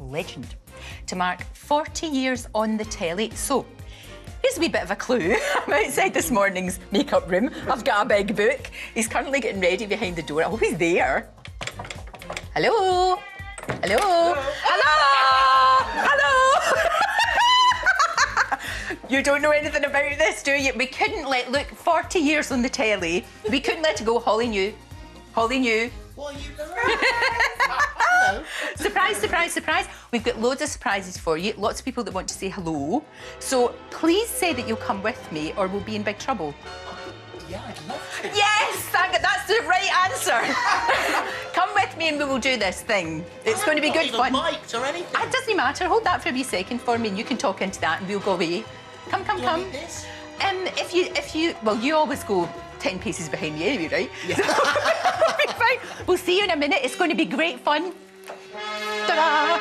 legend to mark 40 years on the telly. So, here's a wee bit of a clue. I'm outside this morning's makeup room. I've got a big book. He's currently getting ready behind the door. I hope he's there. Hello? Hello? Hello? Hello? You don't know anything about this, do you? We couldn't look, 40 years on the telly. We couldn't let it go. Holly knew. Holly knew. What are you doing? Hello. Surprise, surprise, surprise. We've got loads of surprises for you. Lots of people that want to say hello. So please say that you'll come with me or we'll be in big trouble. Yeah, I'd love to. Yes, that's the right answer. Come with me and we will do this thing. It's going to be good fun. Mic'd or anything. It doesn't matter. Hold that for a wee second for me and you can talk into that and we'll go away. Come, come, come. This? Well, you always go 10 paces behind me anyway, right? Yeah. We'll be fine. We'll see you in a minute. It's going to be great fun. Ta-da!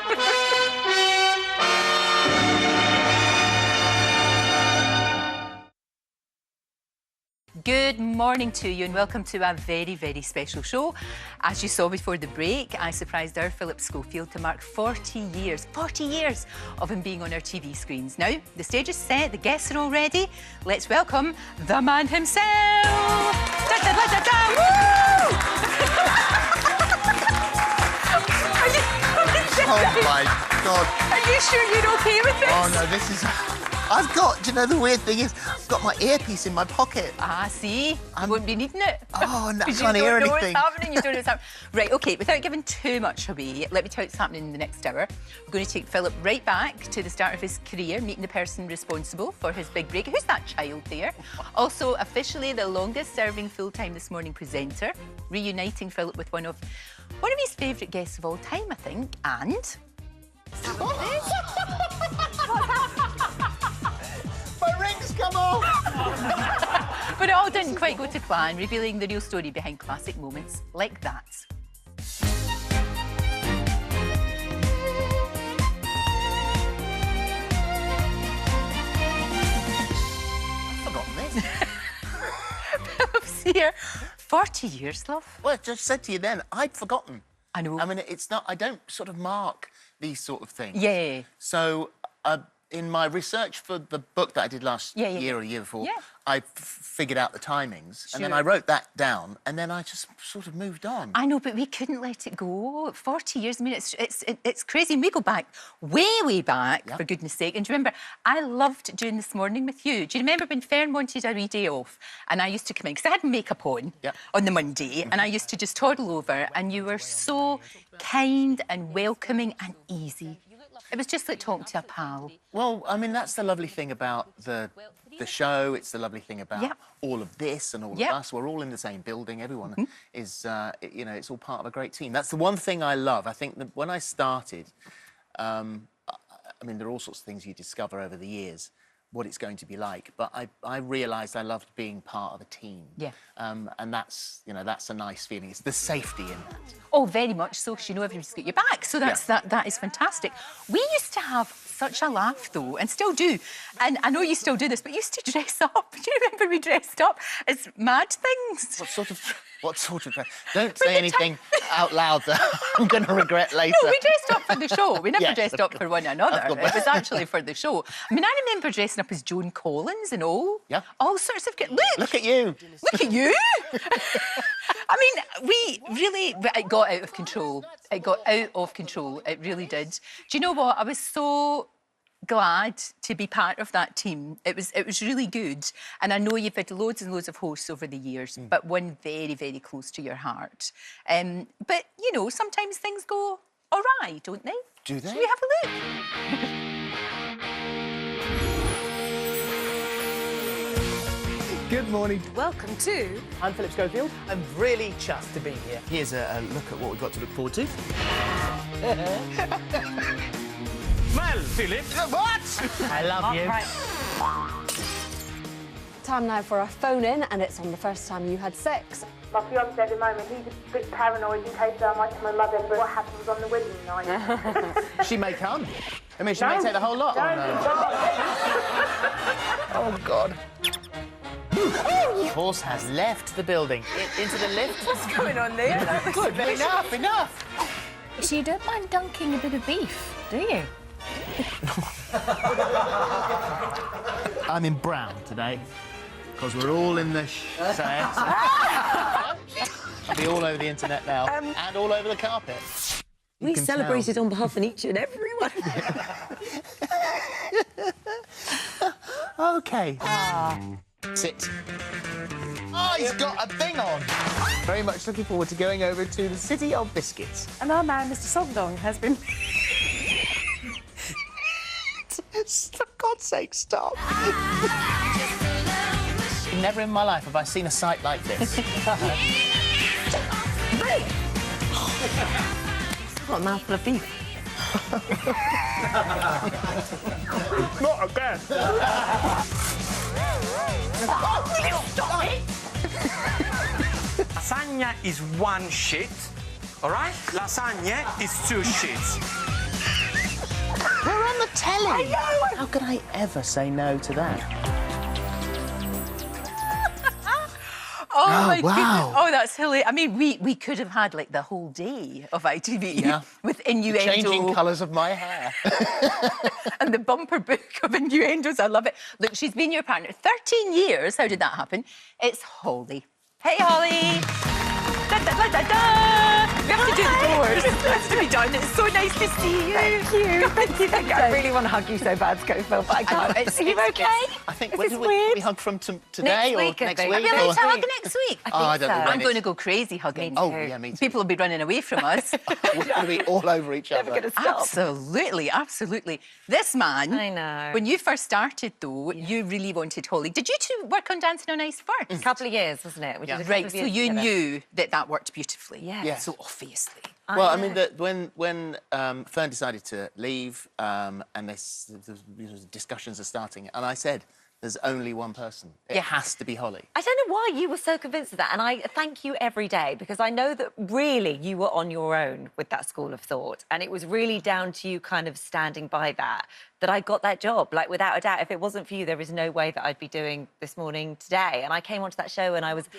Good morning to you and welcome to a very, very special show. As you saw before the break, I surprised our Phillip Schofield to mark 40 years of him being on our TV screens. Now, the stage is set, the guests are all ready. Let's welcome the man himself. Da, da, da, da, da. Woo! Oh my God. Are you sure you're okay with this? Oh no, this is... I've got, do you know, the weird thing is, I've got my earpiece in my pocket. Ah, see? I won't be needing it. Oh, no, I can't hear anything. You don't know what's happening, you don't know what's happening. Right, OK, without giving too much away, let me tell you what's happening in the next hour. We're going to take Phillip right back to the start of his career, meeting the person responsible for his big break. Who's that child there? Also, officially the longest-serving full-time This Morning presenter, reuniting Phillip with one of his favourite guests of all time, I think, and... My ring's come off! But it all didn't quite go to plan, revealing the real story behind classic moments like that. I've forgotten this. Phillip's here. 40 years, love. Well, I just said to you then, I'd forgotten. I know. I mean, it's not... I don't sort of mark these sort of things. Yeah. So, in my research for the book that I did last year or the year before, I figured out the timings, and then I wrote that down, and then I just sort of moved on. I know, but we couldn't let it go. 40 years, I mean, it's crazy. And we go back, way back, for goodness sake. And do you remember, I loved doing This Morning with you. Do you remember when Fern wanted a wee day off, and I used to come in, because I had makeup on the Monday, and I used to just toddle over, and you were so kind and welcoming and easy. It was just like talking to a pal. Well, I mean, that's the lovely thing about the show. It's the lovely thing about all of this and all of us. We're all in the same building. Everyone is, you know, it's all part of a great team. That's the one thing I love. I think that when I started, I mean, there are all sorts of things you discover over the years, what it's going to be like. But I realised I loved being part of a team. Yeah. And that's, you know, that's a nice feeling. It's the safety in that. Oh, very much so, because you know everybody's got your back. So that is fantastic. We used to have such a laugh, though, and still do. And I know you still do this, but you used to dress up. Do you remember we dressed up as mad things? What sort of... Don't say anything out loud that I'm going to regret later. No, we dressed up for the show. We never dressed up for one another. It was actually for the show. I mean, I remember dressing up as Joan Collins and all. Yeah. All sorts of... Look at you. Look at you. I mean, we really... It got out of control. It got out of control. It really did. Do you know what? I was so glad to be part of that team. It was really good. And I know you've had loads and loads of hosts over the years, but one very, very close to your heart. But, you know, sometimes things go awry, don't they? Do they? Should we have a look? Good morning. Welcome to... I'm Phillip Schofield. I'm really chuffed to be here. Here's a look at what we've got to look forward to. Well, Phillip. What? I love you. Right. Time now for our phone-in, and it's on the first time you had sex. My fiancé at the moment, he's a bit paranoid in case I might tell my mother what happens on the wedding night. She may come. I mean, she may take the whole lot. Oh, God. The horse has left the building. Into the lift. What's going on there? Good, enough. So you don't mind dunking a bit of beef, do you? I'm in brown today because we're all in the set. I'll be all over the internet now and all over the carpet. We celebrated on behalf of each and everyone. OK. Sit. Oh, he's got a thing on. Very much looking forward to going over to the City of Biscuits. And our man, Mr. Sogdong, has been... For God's sake, stop. Never in my life have I seen a sight like this. I've got a mouthful of beef. Not again. Stop it! Lasagna is one shit, all right? Lasagna is two shits. We're on the telly. I know. How could I ever say no to that? Oh, my wow. goodness. Oh, that's hilarious. I mean, we could have had, like, the whole day of ITV with innuendo. Changing colours of my hair. And the bumper book of innuendos. I love it. Look, she's been your partner 13 years. How did that happen? It's Holly. Hey, Holly. Da, da, da, da, da. We have to do the doors. It has to be done. It's so nice to see you. Thank you. Thank you. I really want to hug you so bad, Schofield, but I can't. Are you OK? I think, Is when this did we weird? hug from today Next or week, I next think. week? Are we allowed or- to hug next week? Oh, I don't know. I'm when going to it's- go crazy hugging. Oh, yeah, me too. People will be running away from us. We're going to be all over each other. Never gonna stop. Absolutely, absolutely. This man, I know. when you first started, though, you really wanted Holly. Did you two work on Dancing on Ice first? A couple of years, wasn't it? We did a couple Right, of so years you together. knew that worked beautifully. Yeah. Yeah. So obviously. Well, I mean, when Fern decided to leave, and the discussions are starting, and I said, "There's only one person. It has to be Holly." I don't know why you were so convinced of that, and I thank you every day, because I know that really you were on your own with that school of thought, and it was really down to you kind of standing by that I got that job. Like, without a doubt, if it wasn't for you, there is no way that I'd be doing This Morning today. And I came onto that show and I was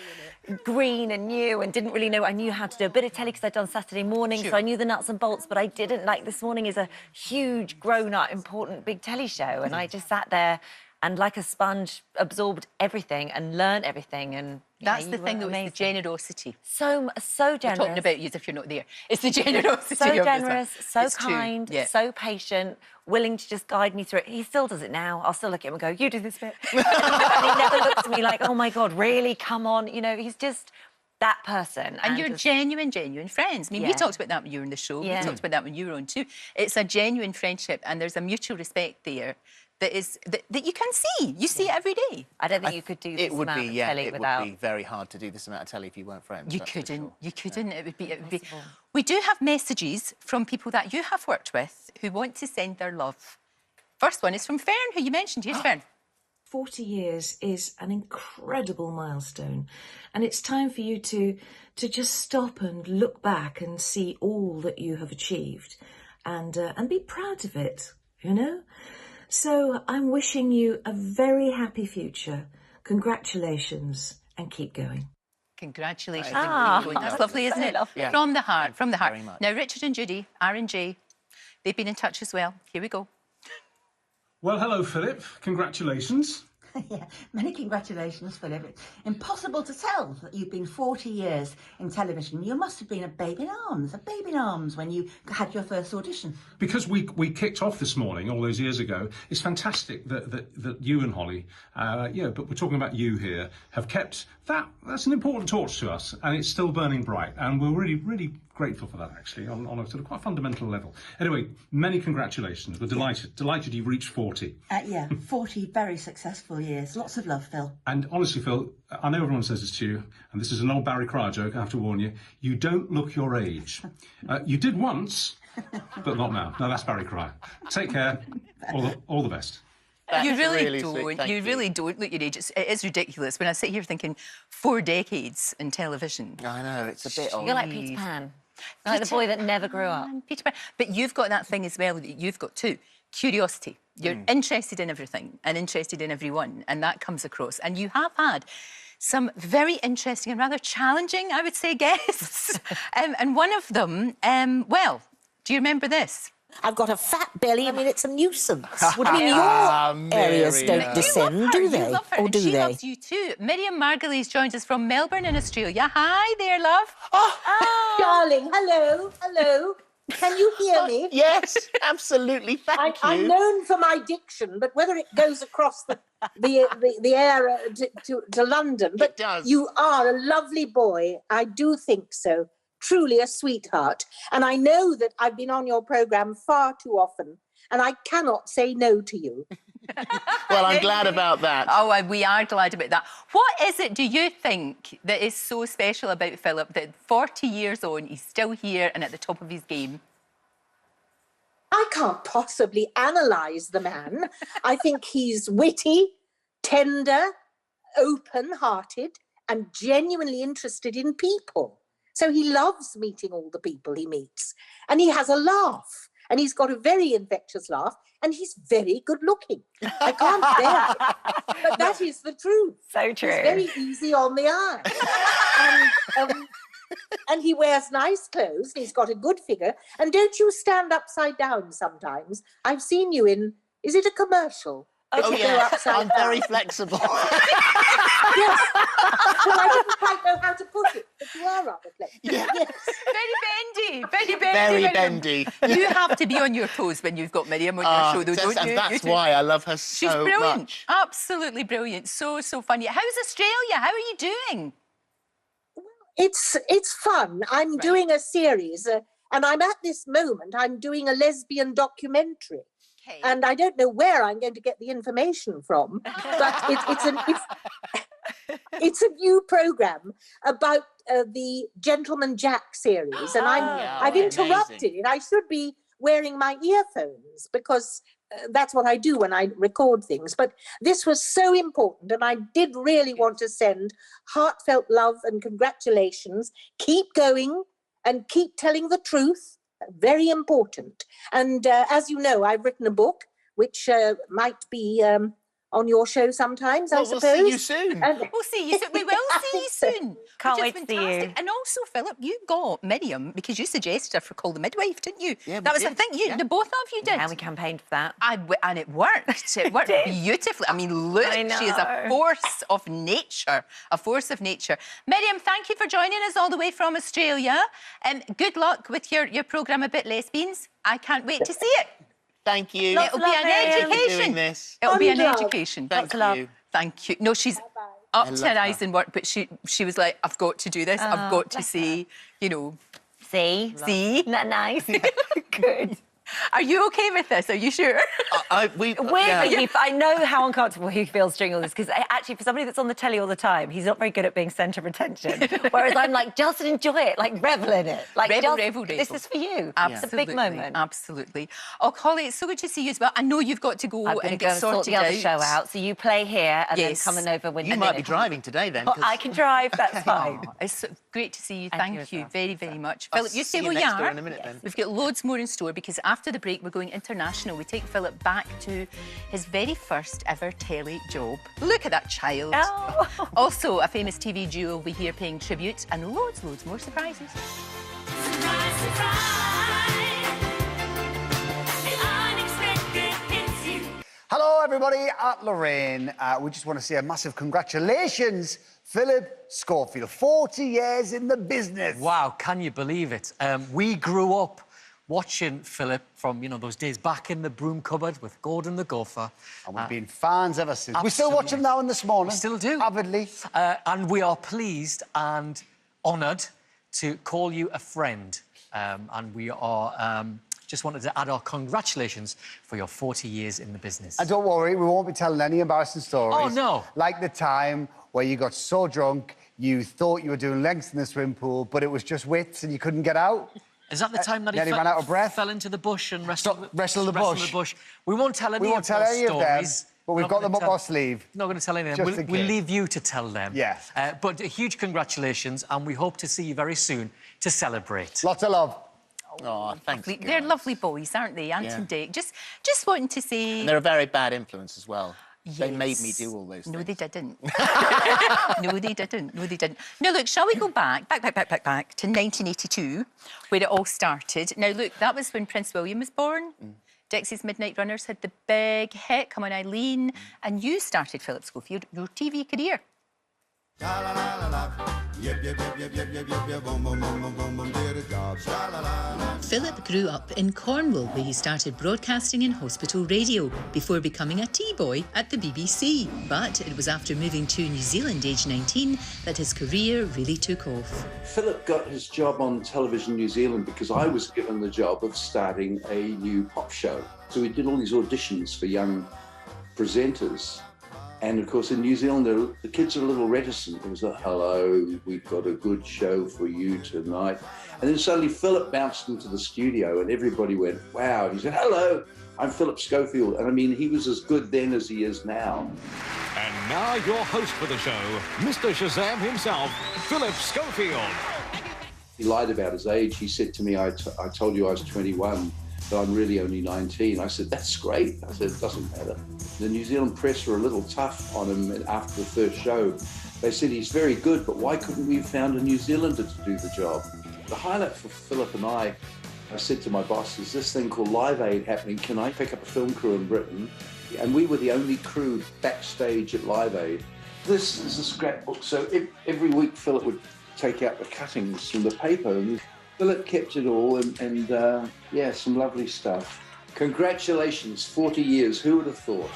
green and new and didn't really know. I knew how to do a bit of telly because I'd done Saturday Morning, so I knew the nuts and bolts, but I didn't. Like, This Morning is a huge, grown-up, important, big telly show, and I just sat there and, like a sponge, absorbed everything and learned everything. And That's the thing, though, it's the generosity. So generous. We're talking about you as if you're not there. It's the generosity So of this generous, one. so It's true. kind, Yeah. so patient, willing to just guide me through it. He still does it now. I'll still look at him and go, "You do this bit." And he never looks at me like, "Oh my God, really? Come on." You know, he's just that person. And you're just, genuine friends. I mean, we Yeah. talked about that when you were on the show. Yeah. We talked about that when you were on too. It's a genuine friendship, and there's a mutual respect there that you can see. You see it every day. I don't think you could do this It would amount be, of yeah, telly it without. would be very hard to do this amount of telly if you weren't friends. You that's for couldn't. sure. You couldn't. It would be. We do have messages from people that you have worked with who want to send their love. First one is from Fern, who you mentioned. Here's Fern. 40 years is an incredible milestone, and it's time for you to just stop and look back and see all that you have achieved, and be proud of it, you know? So I'm wishing you a very happy future. Congratulations, and keep going. Congratulations. Ah, That's lovely, isn't it? lovely. Yeah. From the heart, from the heart. Very much. Now, Richard and Judy, R&J, they've been in touch as well. Here we go. Well, hello, Philip. Congratulations. Yeah, many congratulations, Philip. It's impossible to tell that you've been 40 years in television. You must have been a baby in arms when you had your first audition. Because we kicked off This Morning all those years ago, it's fantastic that you and Holly, but we're talking about you here, have kept that. That's an important torch to us, and it's still burning bright. And we're really, really grateful for that, actually, on a sort of quite fundamental level. Anyway, many congratulations. We're delighted you've reached 40. Yeah, 40 very successful years. Lots of love, Phil. And honestly, Phil, I know everyone says this to you, and this is an old Barry Cryer joke, I have to warn you, you don't look your age. You did once, but not now. No, that's Barry Cryer. Take care. All the best. You really sweet. don't. You really don't look your age. It is ridiculous when I sit here thinking 4 decades in television. I know, it's a bit old. You're like Peter Pan. Like the boy that never grew up. Peter Pan. But you've got that thing as well that you've got too. Curiosity. You're interested in everything and interested in everyone, and that comes across. And you have had some very interesting and rather challenging, I would say, guests. And one of them, well, do you remember this? I've got a fat belly. I mean, it's a nuisance. What do you mean your areas don't descend, do they? You love her, Or and do she they? loves you too. Miriam Margolyes joins us from Melbourne in Australia. Hi there, love. Darling, hello, hello. Can you hear me? Yes, absolutely. Thank you. I'm known for my diction, but whether it goes across the air to London, but it does. You are a lovely boy. I do think so. Truly a sweetheart. And I know that I've been on your programme far too often, and I cannot say no to you. Well, I'm glad about that. Oh, we are glad about that. What is it, do you think, that is so special about Philip, that 40 years on, he's still here and at the top of his game? I can't possibly analyse the man. I think he's witty, tender, open-hearted, and genuinely interested in people. So he loves meeting all the people he meets. And he has a laugh. And he's got a very infectious laugh. And he's very good-looking. I can't bear it. But that is the truth. So true. He's very easy on the eye. And he wears nice clothes. And he's got a good figure. And don't you stand upside down sometimes? I've seen you in... Is it a commercial? Oh, yeah. I'm very flexible. Yes. Well, I didn't quite know how to put it, but you are rather flexible. Yeah. Yes. Very bendy, very bendy. Very Miriam. bendy. You have to be on your toes when you've got Miriam on your show, though, don't you? That's why I love her so She's brilliant. much. Absolutely brilliant. So funny. How's Australia? How are you doing? It's fun. I'm doing a series, and I'm at this moment, I'm doing a lesbian documentary. Okay. And I don't know where I'm going to get the information from, but it's a new programme about the Gentleman Jack series, and I've interrupted it. I should be wearing my earphones because that's what I do when I record things. But this was so important, and I did really want to send heartfelt love and congratulations. Keep going and keep telling the truth. Very important. And as you know, I've written a book which might be on your show sometimes, I suppose. We'll see you soon. We'll see you soon. We will see you soon. Can't Which is wait to see you. fantastic. And also, Philip, you got Miriam because you suggested her for Call the Midwife, didn't you? Yeah, that was did. the thing. The both of you did. And we campaigned for that. And it worked. It worked beautifully. I mean, look, she is a force of nature. A force of nature. Miriam, thank you for joining us all the way from Australia. Good luck with your programme About Lesbians. I can't wait to see it. Thank you. It'll be an education. Doing this. It'll be an education. Thank you. Thank you. No, she's up to her eyes in work, but she was like, I've got to do this. I've got to see, you know. See? See? Not nice. Good. Are you OK with this? Are you sure? I know how uncomfortable he feels during all this, because actually, for somebody that's on the telly all the time, he's not very good at being centre of attention. Whereas I'm like, just enjoy it, like revel in it. Like, revel. This is for you. Absolutely. It's a big moment. Absolutely. Oh, Holly, it's so good to see you as well. I know you've got to go and get sort the other show out. So you play here and then coming over when you might be driving today then. I can drive, that's fine. It's great to see you. Thank you very, very much. Philip, you stay see where you you next door are. in a minute, then. We've got loads more in store because after the break, we're going international. We take Philip back to his very first ever telly job. Look at that child. Oh. Also, a famous TV duo will be here paying tribute and loads more surprises. Surprise, surprise. The unexpected hits you. Hello, everybody at Lorraine. We just want to say a massive congratulations, Phillip Schofield. 40 years in the business. Wow, can you believe it? We grew up watching Philip from, you know, those days back in the broom cupboard with Gordon the Gopher. And we've been fans ever since. Absolutely. We still watch him now and this morning. We still do. Avidly. And we are pleased and honoured to call you a friend. And we are... just wanted to add our congratulations for your 40 years in the business. And don't worry, we won't be telling any embarrassing stories. Oh, no. Like the time where you got so drunk, you thought you were doing lengths in the swimming pool, but it was just widths and you couldn't get out. Is that the time that he ran out of breath? Fell into the bush and wrestled the bush. We won't tell any we won't of tell those any stories. of them, but we've got them up our sleeve. Not going to tell any of Just them. in We'll case. leave you to tell them. Yeah. But a huge congratulations, and we hope to see you very soon to celebrate. Lots of love. Oh, thanks. They're lovely boys, aren't they? Ant and Dave. Just wanting to say... And they're a very bad influence as well. They made me do all those things. No, they didn't. No, they didn't. No, they didn't. Now, look, shall we go back to 1982, where it all started? Now, look, that was when Prince William was born. Dixie's Midnight Runners had the big hit, Come On Eileen, and you started, Phillip Schofield, your TV career. Phillip grew up in Cornwall, where he started broadcasting in hospital radio before becoming a tea boy at the BBC. But it was after moving to New Zealand aged 19 that his career really took off. Phillip got his job on Television New Zealand because I was given the job of starting a new pop show. So we did all these auditions for young presenters. And of course, in New Zealand, the kids are a little reticent. It was like, hello, we've got a good show for you tonight. And then suddenly Phillip bounced into the studio and everybody went, wow. And he said, hello, I'm Phillip Schofield. And I mean, he was as good then as he is now. And now your host for the show, Mr. Shazam himself, Phillip Schofield. He lied about his age. He said to me, I told you I was 21. But I'm really only 19. I said, that's great. I said, it doesn't matter. The New Zealand press were a little tough on him after the first show. They said, he's very good, but why couldn't we have found a New Zealander to do the job? The highlight for Phillip and I said to my boss, there's this thing called Live Aid happening. Can I pick up a film crew in Britain? And we were the only crew backstage at Live Aid. This is a scrapbook. So every week, Phillip would take out the cuttings from the paper. And Phillip kept it all, and yeah, some lovely stuff. Congratulations, 40 years. Who would have thought?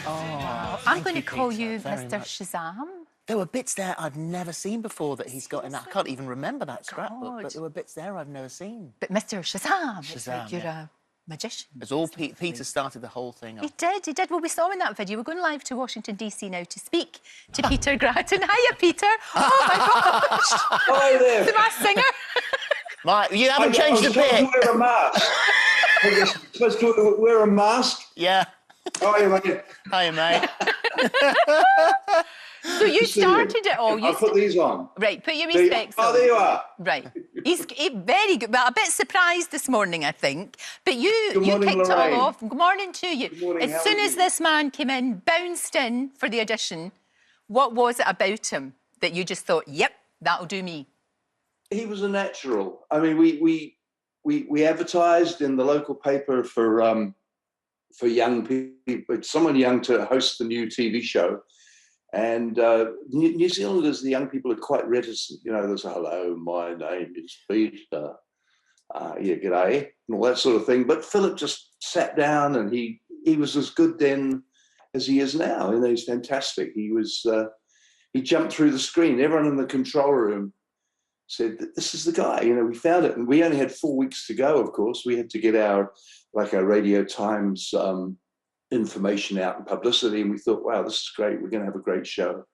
Oh, I'm going to call you Mr. Shazam. There were bits there I've never seen before that he's got in that. I can't even remember that scrapbook, but there were bits there I've never seen. But Mr. Shazam, Shazam, you're a magician. It's all Peter started the whole thing up. He did. Well, we saw him in that video. We're going live to Washington, D.C. now to speak to Peter Grattan. Hiya, Peter. Oh, my gosh. Hi there. The masked singer. You haven't changed a bit. I'm supposed to wear a mask. You're supposed to wear a mask? Yeah. Oh, yeah, mate. Hiya, mate. So you started it all. I'll put these on. Right, put your respects on. Oh, there you are. Right. He's very good. Well, a bit surprised this morning, I think. But you morning, kicked Lorraine. it all off. Good morning to you. Good morning, As soon as this man came in, bounced in for the audition, what was it about him that you just thought, yep, that'll do me? He was a natural. I mean, we advertised in the local paper for young people, someone young to host the new TV show. And New Zealanders, the young people are quite reticent. You know, there's a hello, my name is Peter. Yeah, g'day, and all that sort of thing. But Phillip just sat down and he was as good then as he is now. You know, he's fantastic. He jumped through the screen. Everyone in the control room said, this is the guy. You know, we found it. And we only had 4 weeks to go, of course. We had to get our Radio Times information out and publicity, and we thought, wow, this is great, we're going to have a great show.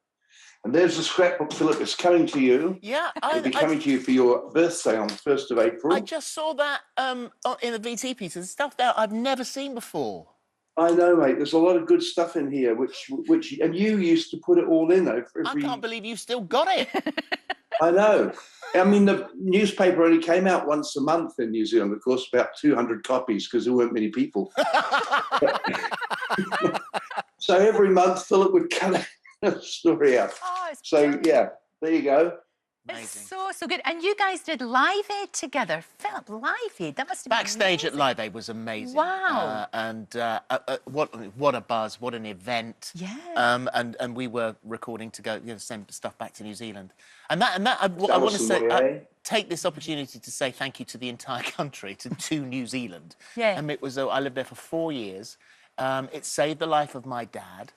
And there's the scrapbook, Phillip. It's coming to you. Yeah, it'll be coming to you for your birthday on the 1st of April. I just saw that in the VT piece. There's stuff there I've never seen before. I know, mate. There's a lot of good stuff in here, which and you used to put it all in over every... I can't believe you've still got it. I know. I mean, the newspaper only came out once a month in New Zealand, of course, about 200 copies because there weren't many people. So every month, Phillip would cut a story out. Oh, so, yeah, there you go. It's so good. And you guys did Live Aid together. Phillip, Live Aid, that must have been Backstage amazing. at Live Aid was amazing. Wow. What a buzz, what an event. Yeah. And we were recording to go, send stuff back to New Zealand. And I want to say, take this opportunity to say thank you to the entire country, to New Zealand. Yeah. It was, I lived there for 4 years. It saved the life of my dad.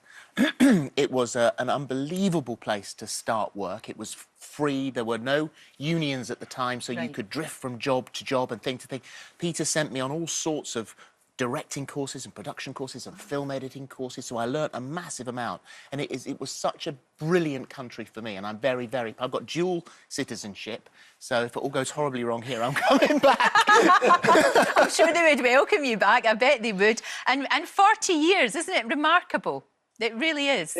It was an unbelievable place to start work. It was free. There were no unions at the time, so you could drift from job to job and thing to thing. Peter sent me on all sorts of directing courses and production courses and film editing courses, so I learnt a massive amount. And it was such a brilliant country for me, and I'm very, very... I've got dual citizenship, so if it all goes horribly wrong here, I'm coming back. I'm sure they would welcome you back. I bet they would. And 40 years, isn't it remarkable? It really is.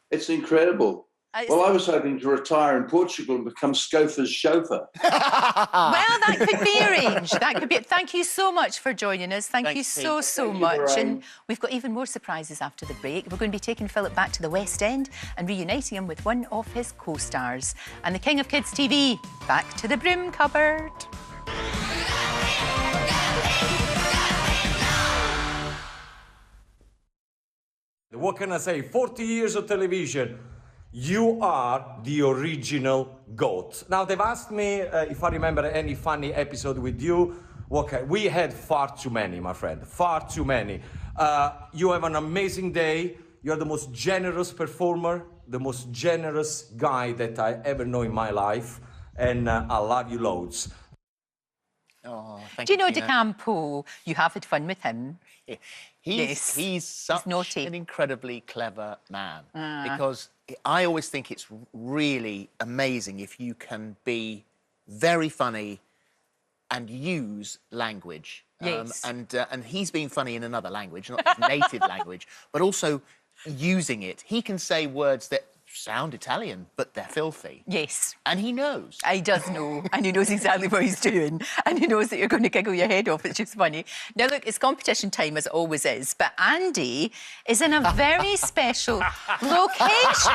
It's incredible. Well, I was hoping to retire in Portugal and become Schofe's chauffeur. Well, that could be arranged. That could be. Thank you so much for joining us. Thank you so much. And we've got even more surprises after the break. We're going to be taking Philip back to the West End and reuniting him with one of his co-stars. And the King of Kids TV, back to the broom cupboard. What can I say? 40 years of television. You are the original GOAT. Now, they've asked me if I remember any funny episode with you. Okay, we had far too many, my friend, far too many. You have an amazing day. You're the most generous performer, the most generous guy that I ever know in my life. And I love you loads. Oh, thank Do you know Tina. De Campo? You have had fun with him. He's such an incredibly clever man because I always think it's really amazing if you can be very funny and use language. Yes. And he's being funny in another language, not his native language, but also using it. He can say words that sound Italian, but they're filthy. Yes. And he knows. He does know, and he knows exactly what he's doing, and he knows that you're going to giggle your head off. It's just funny. Now, look, it's competition time, as it always is, but Andy is in a very special location.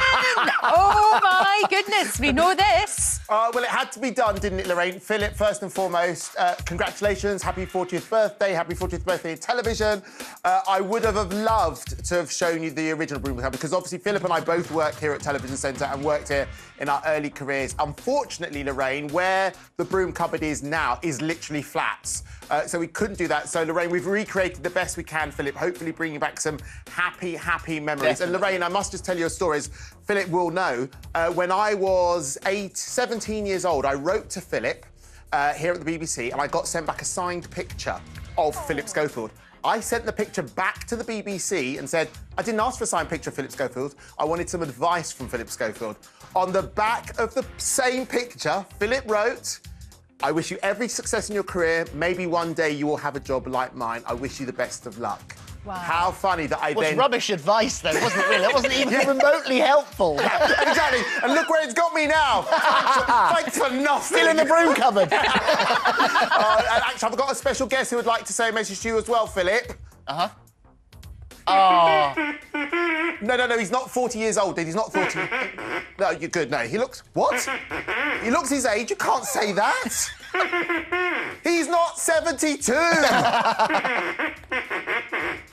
Oh, my goodness, we know this. Well, it had to be done, didn't it, Lorraine? Philip, first and foremost, congratulations, happy 40th birthday, happy 40th birthday in television. I would have loved to have shown you the original Broom Cupboard, because obviously Philip and I both work here at Television Centre and worked here in our early careers. Unfortunately, Lorraine, where the Broom Cupboard is now is literally flats. So we couldn't do that. So, Lorraine, we've recreated the best we can, Philip, hopefully bringing back some happy memories. Definitely. And, Lorraine, I must just tell you a story, as Philip will know. When I was 17 years old, I wrote to Philip here at the BBC, and I got sent back a signed picture of Philip Schofield. I sent the picture back to the BBC and said, I didn't ask for a signed picture of Philip Schofield. I wanted some advice from Philip Schofield. On the back of the same picture, Philip wrote, I wish you every success in your career. Maybe one day you will have a job like mine. I wish you the best of luck. Wow. How funny that I It was then... rubbish advice, though, wasn't it, really? It wasn't even remotely helpful. Exactly. And look where it's got me now. Thanks for nothing. Still in the broom cupboard. And actually, I've got a special guest who would like to say a message to you as well, Philip. Uh-huh. Oh. No, he's not 40 years old, dude. He's not 40. No, you're good. No, he looks... What? He looks his age. You can't say that. He's not 72.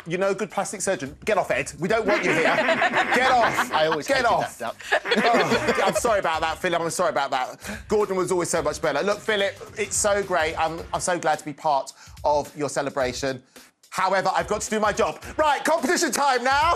You're no good plastic surgeon. Get off, Ed. We don't want you here. Get off. I always Get hated off. that duck. Oh, I'm sorry about that, Philip. I'm sorry about that. Gordon was always so much better. Look, Philip, it's so great. I'm so glad to be part of your celebration. However, I've got to do my job. Right, competition time now.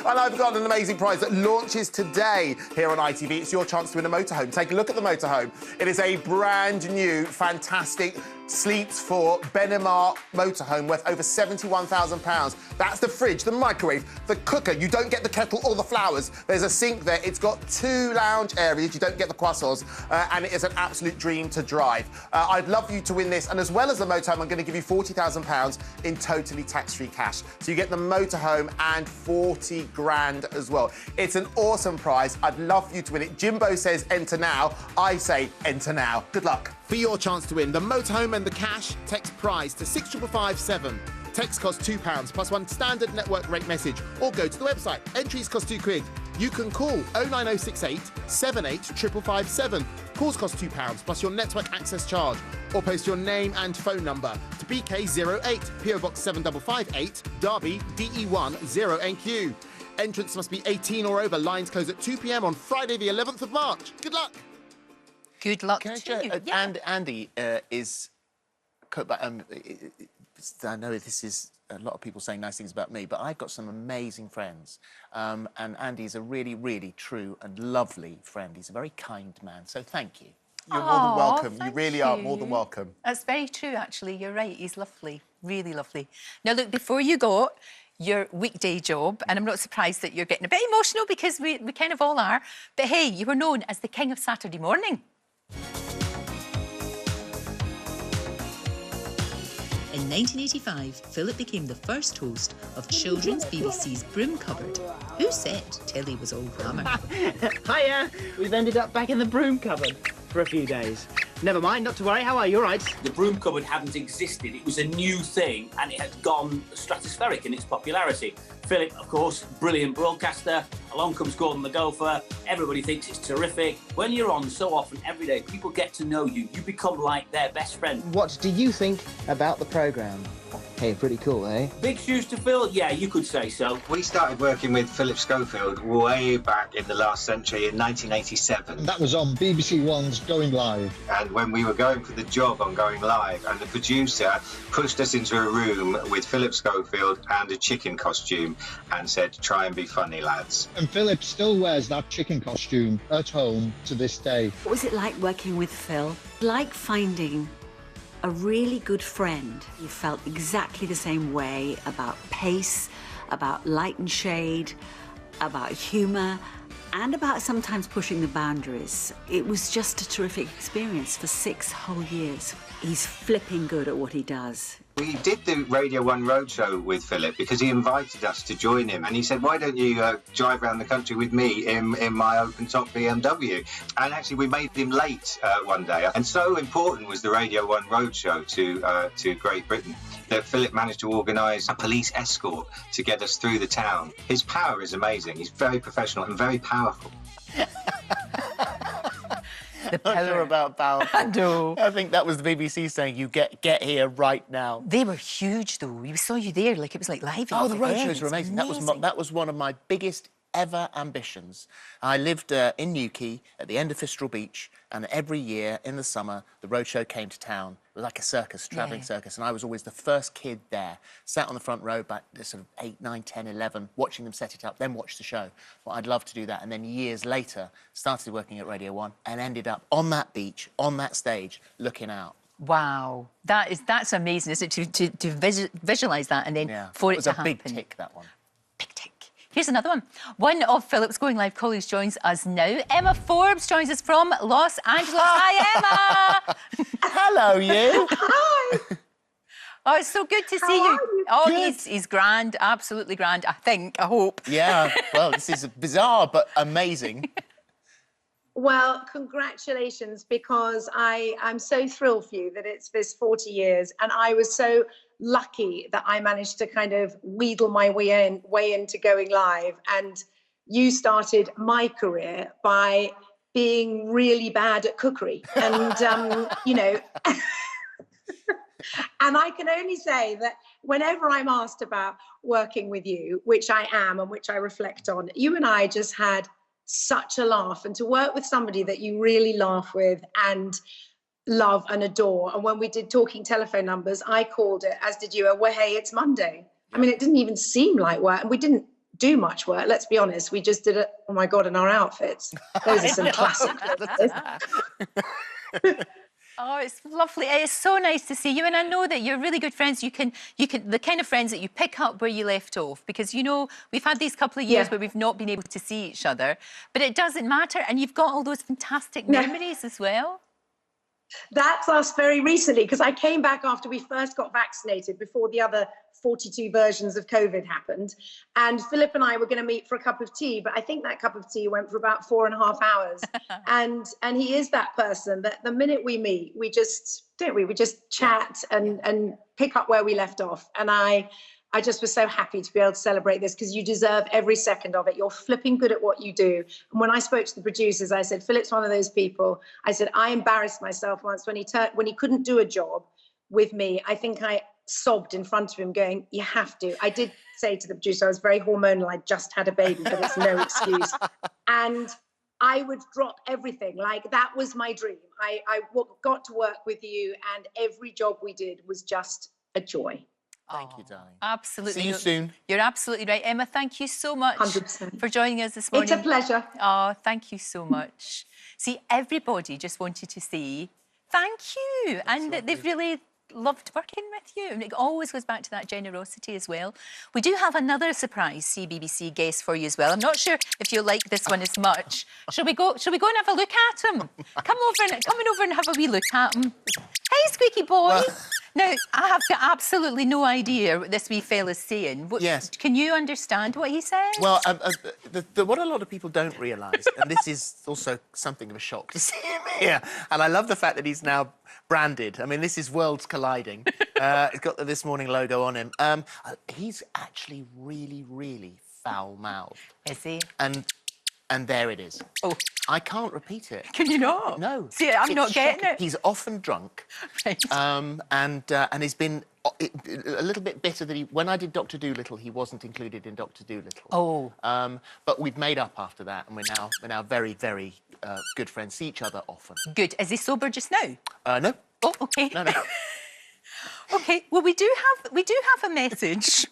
And I've got an amazing prize that launches today here on ITV. It's your chance to win a motorhome. Take a look at the motorhome. It is a brand new, fantastic Sleeps for Benimar motorhome worth over £71,000. That's the fridge, the microwave, the cooker. You don't get the kettle or the flowers. There's a sink there. It's got 2 lounge areas. You don't get the croissants. And it is an absolute dream to drive. I'd love you to win this. And as well as the motorhome, I'm going to give you £40,000 in totally tax-free cash. So you get the motorhome and 40 grand as well. It's an awesome prize. I'd love you to win it. Jimbo says enter now. I say enter now. Good luck. For your chance to win the motorhome and the cash, text prize to 65557. Text costs £2 plus 1 standard network rate message, or go to the website. Entries cost £2. You can call 09068 78 557. Calls cost £2 plus your network access charge, or post your name and phone number to BK08 PO Box 7558 Derby DE1 0NQ. Entrance must be 18 or over. Lines close at 2 p.m. on Friday the 11th of March. Good luck. Good luck to you. And Andy is... I know this is a lot of people saying nice things about me, but I've got some amazing friends. And Andy's a really, really true and lovely friend. He's a very kind man, so thank you. You're more than welcome. You really are more than welcome. That's very true, actually. You're right. He's lovely. Really lovely. Now, look, before you go, your weekday job, and I'm not surprised that you're getting a bit emotional, because we kind of all are, but hey, you were known as the King of Saturday Morning. In 1985, Philip became the first host of children's BBC's Broom Cupboard. Who said telly was all glamour? Hiya! We've ended up back in the broom cupboard for a few days. Never mind, not to worry. How are you? All right? The broom cupboard hadn't existed. It was a new thing and it had gone stratospheric in its popularity. Philip, of course, brilliant broadcaster. Along comes Gordon the Gopher. Everybody thinks it's terrific. When you're on so often every day, people get to know you. You become like their best friend. What do you think about the programme? Hey, pretty cool, eh? Big shoes to fill? Yeah, you could say so. We started working with Phillip Schofield way back in the last century in 1987. That was on BBC One's Going Live. And when we were going for the job on Going Live, and the producer pushed us into a room with Phillip Schofield and a chicken costume and said, try and be funny, lads. And Philip still wears that chicken costume at home to this day. What was it like working with Phil? Like finding a really good friend. You felt exactly the same way about pace, about light and shade, about humour, and about sometimes pushing the boundaries. It was just a terrific experience for 6 whole years. He's flipping good at what he does. We did the Radio 1 Roadshow with Philip because he invited us to join him, and he said, why don't you drive around the country with me in my open-top BMW? And actually we made him late one day, and so important was the Radio 1 Roadshow to Great Britain that Philip managed to organise a police escort to get us through the town. His power is amazing. He's very professional and very powerful. The power. Not sure about power. No. I think that was the BBC saying, you get here right now. They were huge, though. We saw you there, like it was like live. Oh, the roadshows were amazing. That was one of my biggest ever ambitions. I lived in Newquay at the end of Fistral Beach, and every year in the summer, the roadshow came to town. It was like a circus, travelling circus, and I was always the first kid there, sat on the front row, back sort of 8, 9, 10, 11, watching them set it up, then watch the show. Well, I'd love to do that, and then years later, started working at Radio 1 and ended up on that beach, on that stage, looking out. Wow, that's amazing, isn't it? To visualise that and then for it to happen. It was a big tick, that one. Big tick. Here's another one. One of Philip's Going Live colleagues joins us now. Emma Forbes joins us from Los Angeles. Hi, Emma. Hello, you. Hi. Oh, it's so good to see you. Oh, he's grand, absolutely grand, I think, I hope. Yeah, well, this is bizarre but amazing. Well, congratulations, because I'm so thrilled for you that it's this 40 years, and I was so lucky that I managed to kind of wheedle my way into Going Live, and you started my career by being really bad at cookery, and you know. And I can only say that whenever I'm asked about working with you, which I am and which I reflect on, you and I just had such a laugh, and to work with somebody that you really laugh with and love and adore. And when we did Talking Telephone Numbers, I called it, as did you, a well, hey, it's Monday. I mean, it didn't even seem like work, and we didn't do much work, let's be honest. We just did it, oh my God, in our outfits. Those are some classic. Oh, it's lovely. It's so nice to see you, and I know that you're really good friends. You can the kind of friends that you pick up where you left off, because you know we've had these couple of years where we've not been able to see each other, but it doesn't matter, and you've got all those fantastic memories as well. That's us very recently, because I came back after we first got vaccinated, before the other 42 versions of COVID happened. And Philip and I were going to meet for a cup of tea, but I think that cup of tea went for about 4.5 hours. and he is that person that the minute we meet, we just, we just chat and pick up where we left off. And I just was so happy to be able to celebrate this, because you deserve every second of it. You're flipping good at what you do. And when I spoke to the producers, I said, Philip's one of those people. I said, I embarrassed myself once when he couldn't do a job with me. I think I sobbed in front of him going, you have to. I did say to the producer, I was very hormonal. I just had a baby, but it's no excuse. And I would drop everything. Like, that was my dream. I got to work with you, and every job we did was just a joy. Thank you, darling. Absolutely. See you soon. You're absolutely right. Emma, thank you so much 100%. for joining us this morning. It's a pleasure. Oh, thank you so much. See, everybody just wanted to say thank you. And that they've really loved working with you. And it always goes back to that generosity as well. We do have another surprise CBBC guest for you as well. I'm not sure if you'll like this one as much. Shall we go and have a look at him? Come over and have a wee look at him. Hey, Squeaky boy. Now, I have got absolutely no idea what this wee fella's saying. Yes. Can you understand what he's saying? Well, what a lot of people don't realise, and this is also something of a shock to see him here, and I love the fact that he's now branded. I mean, this is worlds colliding. It's got the This Morning logo on him. He's actually really, really foul-mouthed. Is he? And there it is. Oh. I can't repeat it. Can you not? No. See, I'm It's not getting shocking. it. He's often drunk. Right. And he's been a little bit bitter that when I did Dr. Dolittle, he wasn't included in Dr. Dolittle. Oh. But we've made up after that, and we're now very, very good friends. See each other often. Good. Is he sober just now? No. Oh, OK. No. OK, well, we do have a message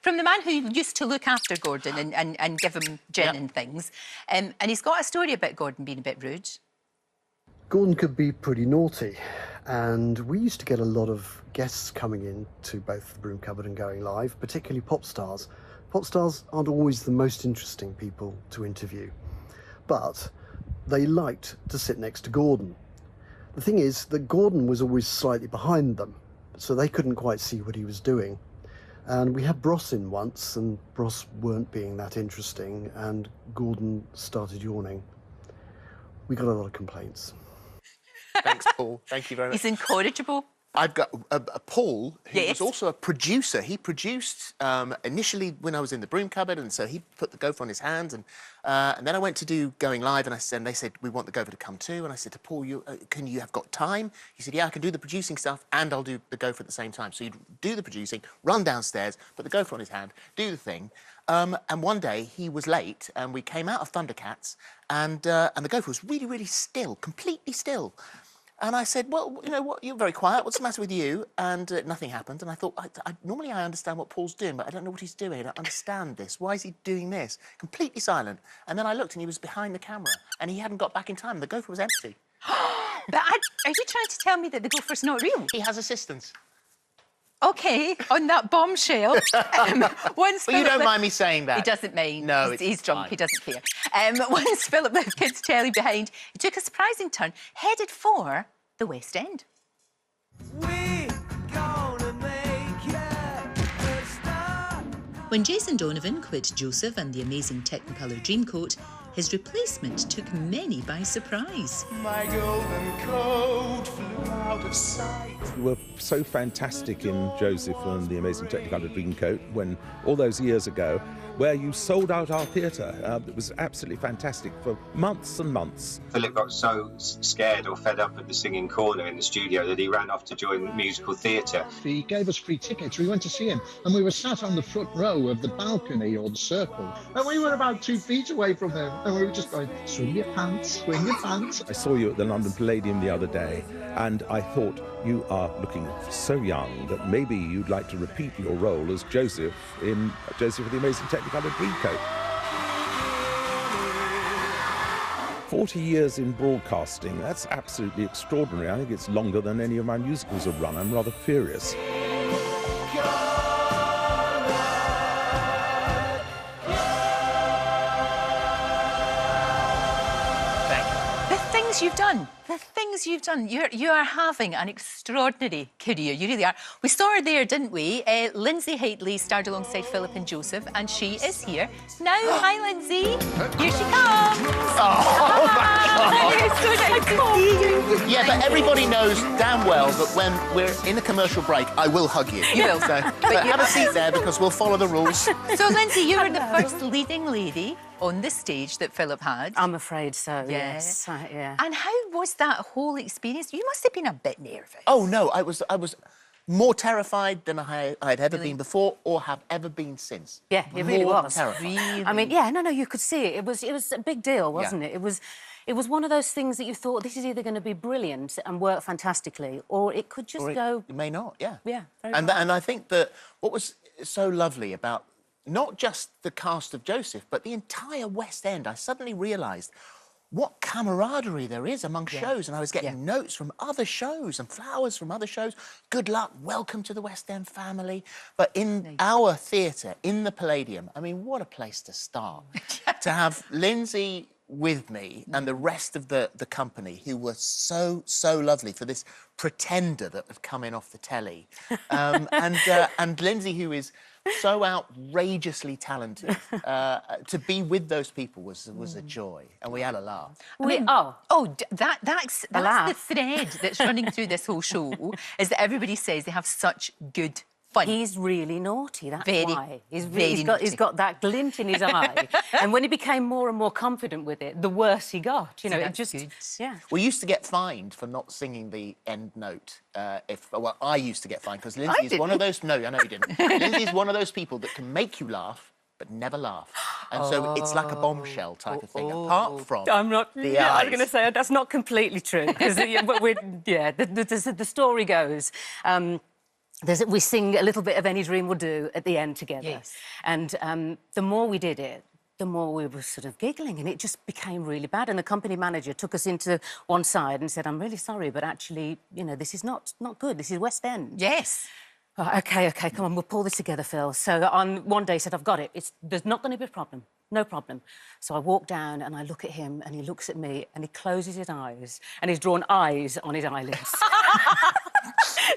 from the man who used to look after Gordon and give him gin and things. And he's got a story about Gordon being a bit rude. Gordon could be pretty naughty, and we used to get a lot of guests coming in to both the Broom Cupboard and Going Live, particularly pop stars. Pop stars aren't always the most interesting people to interview, but they liked to sit next to Gordon. The thing is that Gordon was always slightly behind them, so they couldn't quite see what he was doing. And we had Bros in once, and Bros weren't being that interesting, and Gordon started yawning. We got a lot of complaints. Thanks, Paul. Thank you very much. He's incorrigible. I've got Paul, who Yes. was also a producer. He produced initially when I was in the Broom Cupboard, and so he put the gopher on his hands. And then I went to do Going Live, and they said, we want the gopher to come too. And I said to Paul, you have got time? He said, yeah, I can do the producing stuff and I'll do the gopher at the same time. So you'd do the producing, run downstairs, put the gopher on his hand, do the thing. And one day he was late, and we came out of Thundercats, and the gopher was really, really still, completely still. And I said, well, you know what, you're very quiet, what's the matter with you? And nothing happened. And I thought, normally I understand what Paul's doing, but I don't know what he's doing. I don't understand this. Why is he doing this? Completely silent. And then I looked, and he was behind the camera, and he hadn't got back in time. The gopher was empty. But are you trying to tell me that the gopher's not real? He has assistants. OK, on that bombshell. Once Well, you don't mind me saying that. He doesn't mind. No, he's drunk. fine. He doesn't care. Once Philip left kids' telly behind, he took a surprising turn, headed for the West End. When Jason Donovan quit Joseph and the amazing Technicolor Dreamcoat, his replacement took many by surprise. My golden coat flew out of sight. You were so fantastic in Joseph and the Amazing Technicolor Dreamcoat when, all those years ago, where you sold out our theatre. It was absolutely fantastic for months and months. Philip got so scared or fed up at the singing corner in the studio that he ran off to join musical theatre. He gave us free tickets. We went to see him, and we were sat on the front row of the balcony or the circle, and we were about 2 feet away from him, and we were just going, swing your pants, swing your pants. I saw you at the London Palladium the other day, and I thought, you are looking so young that maybe you'd like to repeat your role as Joseph in Joseph and the Amazing Technicolor Dreamcoat. 40 years in broadcasting, that's absolutely extraordinary. I think it's longer than any of my musicals have run. I'm rather furious. The things you've done, you are having an extraordinary career, you really are. We saw her there, didn't we? Lindsay Haitley starred alongside Philip and Joseph, and she is here now. Hi, Lindsay. Here she comes. Oh, Hi. So nice to see you. Yeah, but everybody knows damn well that when we're in a commercial break, I will hug you. You will. So, but have a seat there, because we'll follow the rules. So, Lindsay, you were the first leading lady on the stage that Philip had. I'm afraid so, Yeah. yes. Yeah. And how was that whole experience? You must have been a bit nervous. Oh, no, I was more terrified than I'd ever been before or have ever been since. Yeah, it really More was. terrified. I mean, yeah, no, you could see it. It was a big deal, wasn't it? It was one of those things that you thought, this is either going to be brilliant and work fantastically, or it could just go... It may not, yeah. Yeah, very And well. I think that what was so lovely about not just the cast of Joseph, but the entire West End, I suddenly realised what camaraderie there is among shows. And I was getting notes from other shows and flowers from other shows. Good luck, welcome to the West End family. But in our theatre, in the Palladium, I mean, what a place to start. To have Lindsay with me and the rest of the company, who were so lovely, for this pretender that had come in off the telly. And Lindsay, who is so outrageously talented, to be with those people was a joy, and we had a laugh. That's the thread that's running through this whole show, is that everybody says they have such good fun. He's really naughty, that's why. He's got that glint in his eye. And when he became more and more confident with it, the worse he got. You know, it just... Yeah. We used to get fined for not singing the end note. Well, I used to get fined, because Lindsay is one of those... No, I know you didn't. Lindsay is one of those people that can make you laugh, but never laugh. And so it's like a bombshell type of thing, apart from the eyes. I was going to say, that's not completely true. Because, the story goes... we sing a little bit of Any Dream Will Do at the end together. Yes. And the more we did it, the more we were sort of giggling, and it just became really bad. And the company manager took us into one side and said, I'm really sorry, but actually, you know, this is not good. This is West End. Yes. Oh, OK, come on, we'll pull this together, Phil. So on one day he said, I've got it. There's not going to be a problem. No problem. So I walk down and I look at him and he looks at me and he closes his eyes and he's drawn eyes on his eyelids.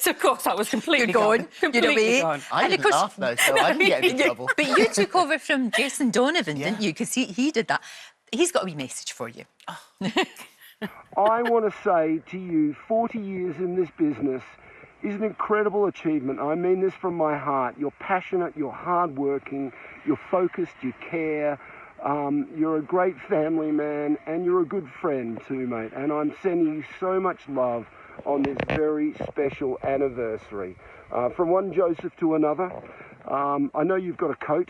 So, of course, that was completely gone. Completely gone. I didn't laugh, though, so I didn't get into trouble. But you took over from Jason Donovan, didn't you? Because he did that. He's got a wee message for you. I want to say to you, 40 years in this business is an incredible achievement. I mean this from my heart. You're passionate, you're hardworking, you're focused, you care. You're a great family man, and you're a good friend too, mate. And I'm sending you so much love on this very special anniversary. From one Joseph to another, I know you've got a coat,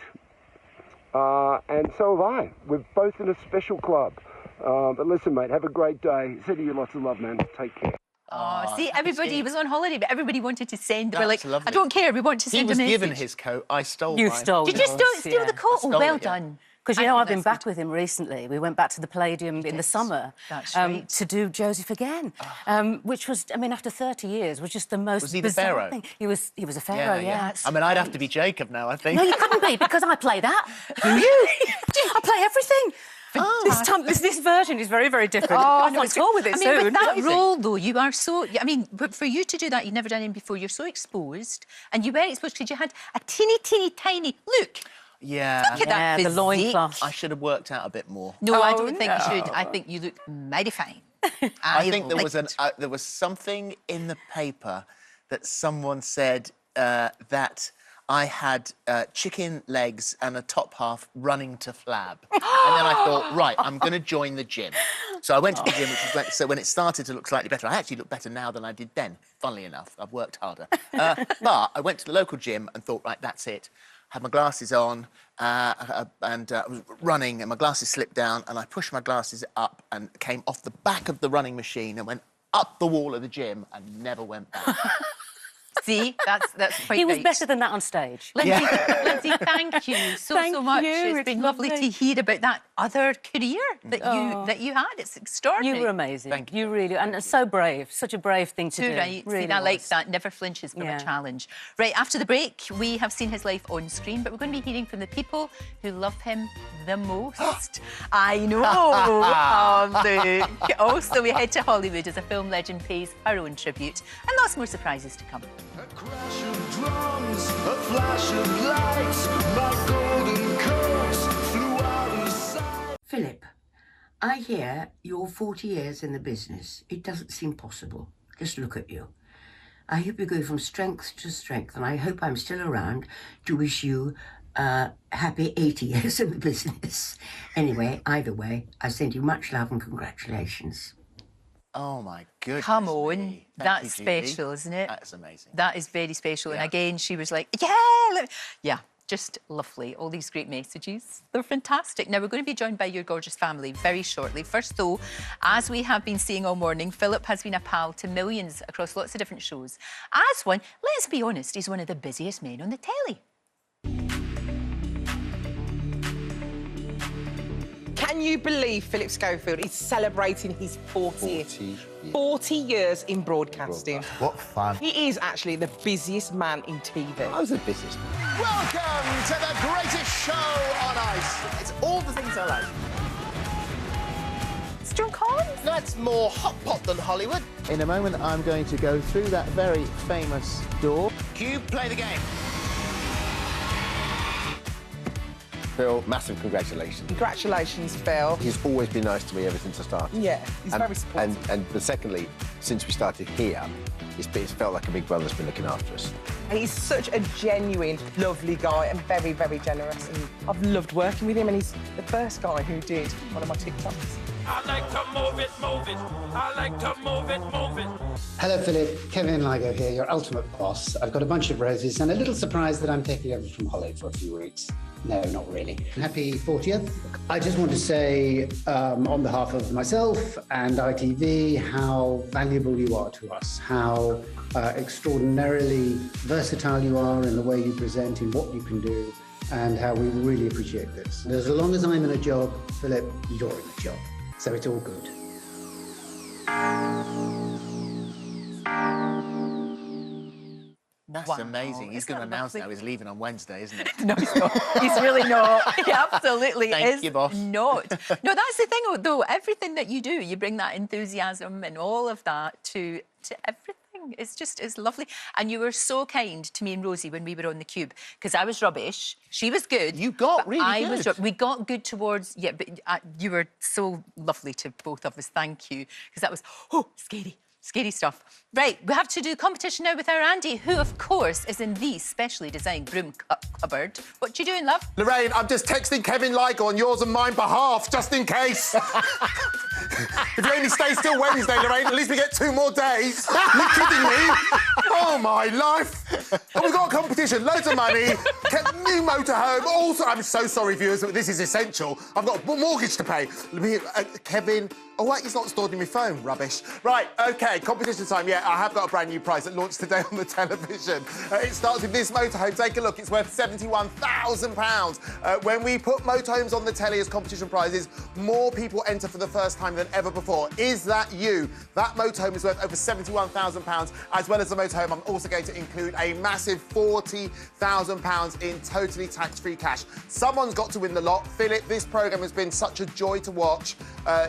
and so have I. We're both in a special club. But listen, mate, have a great day. Sending you lots of love, man. Take care. Oh, see, everybody was on holiday, but everybody wanted to send. They were like, lovely. I don't care, we want to send a message. He was given his coat, I stole mine. You stole Did you steal the coat? Oh, well done. Because, you know, I've been back with him recently. We went back to the Palladium in the summer to do Joseph again, which was, I mean, after 30 years, was just the most bizarre thing. He was a pharaoh, yeah. I mean, I'd have to be Jacob now, I think. No, you couldn't be, because I play that. You? I play everything. This version is very, very different. I'm on tour with it soon. With that role, though, you are so... I mean, but for you to do that, you've never done it before. You're so exposed, and you were exposed because you had a teeny, tiny... Look. Yeah. Look at that the loincloth. I should have worked out a bit more. No, I don't think you should. I think you look mighty fine. I think there was something in the paper that someone said that I had chicken legs and a top half running to flab. And then I thought, right, I'm going to join the gym. So I went to the gym, so when it started to look slightly better, I actually look better now than I did then, funnily enough. I've worked harder. But I went to the local gym and thought, right, that's it. Had my glasses on and I was running and my glasses slipped down and I pushed my glasses up and came off the back of the running machine and went up the wall of the gym and never went back. See, that's quite He was better than that on stage. Lindsay, Lindsay, thank you so much. It's been lovely to hear about that other career that you had. It's extraordinary. You were amazing. Thank you. You really, and so brave. Such a brave thing to do. Right. Really See, I like that. Never flinches from a challenge. Right, after the break, we have seen his life on screen, but we're going to be hearing from the people who love him the most. I know. Look. Also, we head to Hollywood as a film legend pays her own tribute, and lots more surprises to come. A crash of drums, a flash of lights, my golden coats flew out of sight. Philip, I hear you're 40 years in the business. It doesn't seem possible. Just look at you. I hope you go from strength to strength, and I hope I'm still around to wish you a happy 80 years in the business. Anyway, either way, I send you much love and congratulations. Oh, my goodness. Come on. That's special, isn't it? That's amazing. That is very special. And again, she was like, yeah, just lovely. All these great messages. They're fantastic. Now, we're going to be joined by your gorgeous family very shortly. First, though, as we have been seeing all morning, Philip has been a pal to millions across lots of different shows. As one, let's be honest, he's one of the busiest men on the telly. Can you believe Phillip Schofield is celebrating his 40th? 40 years in broadcasting. What fun. He is actually the busiest man in TV. I was the busiest man. Welcome to the greatest show on ice. It's all the things I like. That's more hot pot than Hollywood. In a moment, I'm going to go through that very famous door. Cue, play the game. Phil, massive congratulations. Congratulations, Phil. He's always been nice to me ever since I started. Yeah, he's very supportive. But secondly, since we started here, it's felt like a big brother's been looking after us. And he's such a genuine, lovely guy and very, very generous. And I've loved working with him, and he's the first guy who did one of my TikToks. I like to move it, move it. I like to move it, move it. Hello, Philip. Kevin Ligo here, your ultimate boss. I've got a bunch of roses and a little surprise that I'm taking over from Holly for a few weeks. No, not really. Happy 40th. I just want to say, on behalf of myself and ITV, how valuable you are to us, how extraordinarily versatile you are in the way you present, in what you can do, and how we really appreciate this. And as long as I'm in a job, Philip, you're in a job. So it's all good. That's amazing. He's going to announce now he's leaving on Wednesday, isn't he? No, he's not. He's really not. He absolutely Thank you, boss. not. No, that's the thing, though. Everything that you do, you bring that enthusiasm and all of that to everything. It's lovely. And you were so kind to me and Rosie when we were on the Cube, because I was rubbish. She was good. You got really good. We got good towards... Yeah, but you were so lovely to both of us. Thank you. Because that was, scary. Scary stuff. Right, we have to do competition now with our Andy, who, of course, is in the specially designed broom cupboard. What you doing, love? Lorraine, I'm just texting Kevin Ligo on yours and mine behalf, just in case. If you only stay till Wednesday, Lorraine, at least we get 2 more days. You're kidding me? Oh, my life. And we've got a competition, loads of money, new motorhome. Also, I'm so sorry, viewers, but this is essential. I've got a mortgage to pay. Kevin... Oh, wait, he's not stored in my phone. Rubbish. Right, OK, competition time. Yeah, I have got a brand new prize that launched today on the television. It starts with this motorhome. Take a look. It's worth £71,000. When we put motorhomes on the telly as competition prizes, more people enter for the first time than ever before. Is that you? That motorhome is worth over £71,000. As well as the motorhome, I'm also going to include a massive £40,000 in totally tax-free cash. Someone's got to win the lot. Philip, this programme has been such a joy to watch.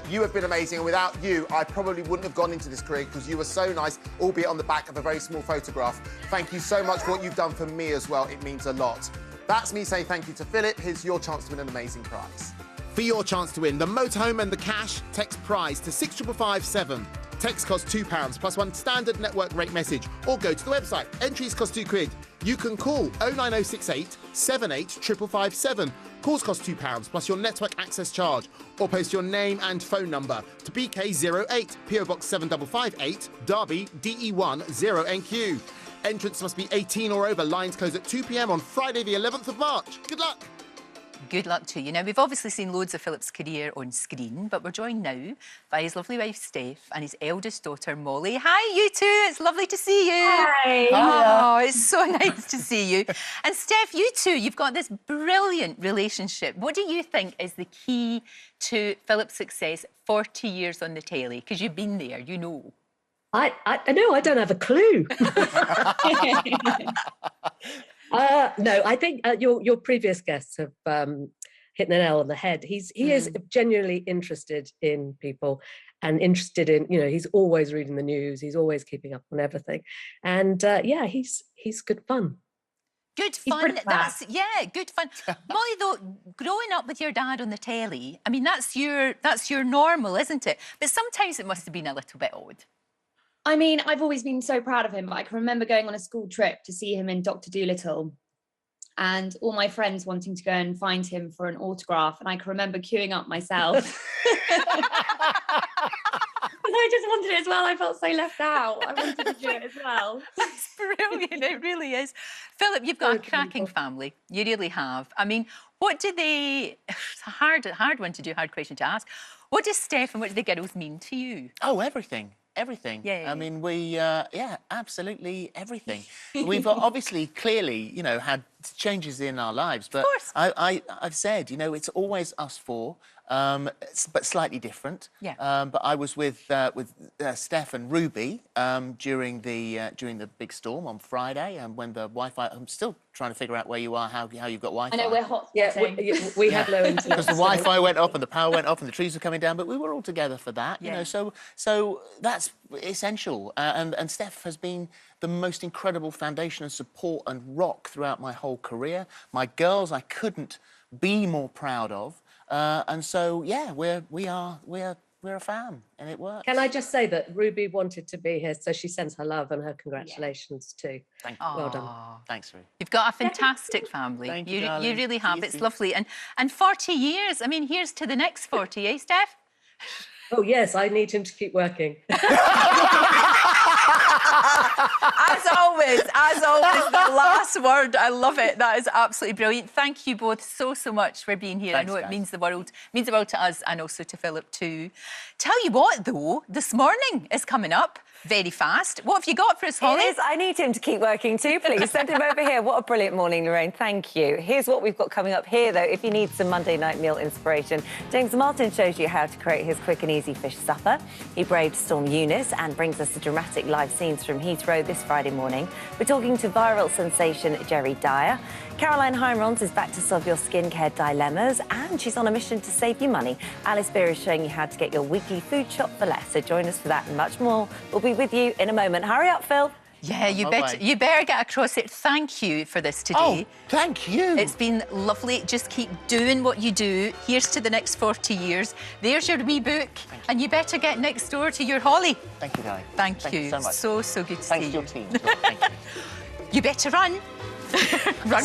You have been amazing. And without you, I probably wouldn't have gone into this career because you were so nice, albeit on the back of a very small photograph. Thank you so much for what you've done for me as well. It means a lot. That's me saying thank you to Philip. Here's your chance to win an amazing prize. For your chance to win the motorhome and the cash, text prize to 65557. Text costs £2 plus 1 standard network rate message, or go to the website. Entries cost £2. You can call 09068 78 557. Calls cost £2 plus your network access charge, or post your name and phone number to BK08 PO Box 7558 Derby DE1 0NQ. Entrants must be 18 or over. Lines close at 2 p.m. on Friday the 11th of March. Good luck. Good luck to you. Now, we've obviously seen loads of Philip's career on screen, but we're joined now by his lovely wife, Steph, and his eldest daughter, Molly. Hi, you two. It's lovely to see you. Hi. Oh, it's so nice to see you. And, Steph, you two, you've got this brilliant relationship. What do you think is the key to Philip's success 40 years on the telly? Because you've been there, you know. I know, I don't have a clue. No, I think your previous guests have hit the nail on the head. He is genuinely interested in people and interested in, he's always reading the news. He's always keeping up on everything. And yeah, he's good fun. Good fun. Good fun. Molly, though, growing up with your dad on the telly, I mean, that's your normal, isn't it? But sometimes it must have been a little bit odd. I mean, I've always been so proud of him. But I can remember going on a school trip to see him in Dr. Dolittle, and all my friends wanting to go and find him for an autograph. And I can remember queuing up myself. I just wanted it as well. I felt so left out. I wanted to do it as well. That's brilliant. It really is. Philip, you've got a cracking family. You really have. I mean, what do they... It's a hard one to do, hard question to ask. What does Steph and what do the girls mean to you? Oh, everything. Everything. Yeah. I mean, absolutely everything. We've obviously, clearly, had changes in our lives, but I've said, it's always us four. but slightly different. Yeah. But I was with Steph and Ruby during the big storm on Friday, and when the Wi-Fi. I'm still trying to figure out where you are, how you've got Wi-Fi. I know we're hot. Yeah, we have low internet. Because the Wi-Fi went off and the power went off and the trees were coming down, but we were all together for that. You know, so that's essential. And Steph has been the most incredible foundation and support and rock throughout my whole career. My girls, I couldn't be more proud of. And so, yeah, we're a fan, and it works. Can I just say that Ruby wanted to be here, so she sends her love and her congratulations too. Thank you. Well done. Thanks, Ruby. You've got a fantastic family. Thank you, you darling. really have. You It's too. lovely. And 40 years. I mean, here's to the next 40, eh, Steph? Oh yes, I need him to keep working. As always, the last word. I love it. That is absolutely brilliant. Thank you both so much for being here. Thanks, I know guys. it means the world to us and also to Philip too. Tell you what, though, this morning is coming up very fast. What have you got for us, Holly? It is. I need him to keep working too, please. Send him over here. What a brilliant morning, Lorraine. Thank you. Here's what we've got coming up here, though, if you need some Monday night meal inspiration. James Martin shows you how to create his quick and easy fish supper. He braved Storm Eunice and brings us the dramatic live scenes from Heathrow this Friday morning. We're talking to viral sensation Jerry Dyer. Caroline Heinrons is back to solve your skincare dilemmas, and she's on a mission to save you money. Alice Beer is showing you how to get your weekly food shop for less. So join us for that and much more. We'll be with you in a moment. Hurry up, Phil. Yeah, you better get across it. Thank you for this today. Oh, thank you. It's been lovely. Just keep doing what you do. Here's to the next 40 years. There's your wee book, and you better get next door to your Holly. Thank you, darling. Thank you. so much. So good to see you. Thanks to your team. Thank you. You better run. Run.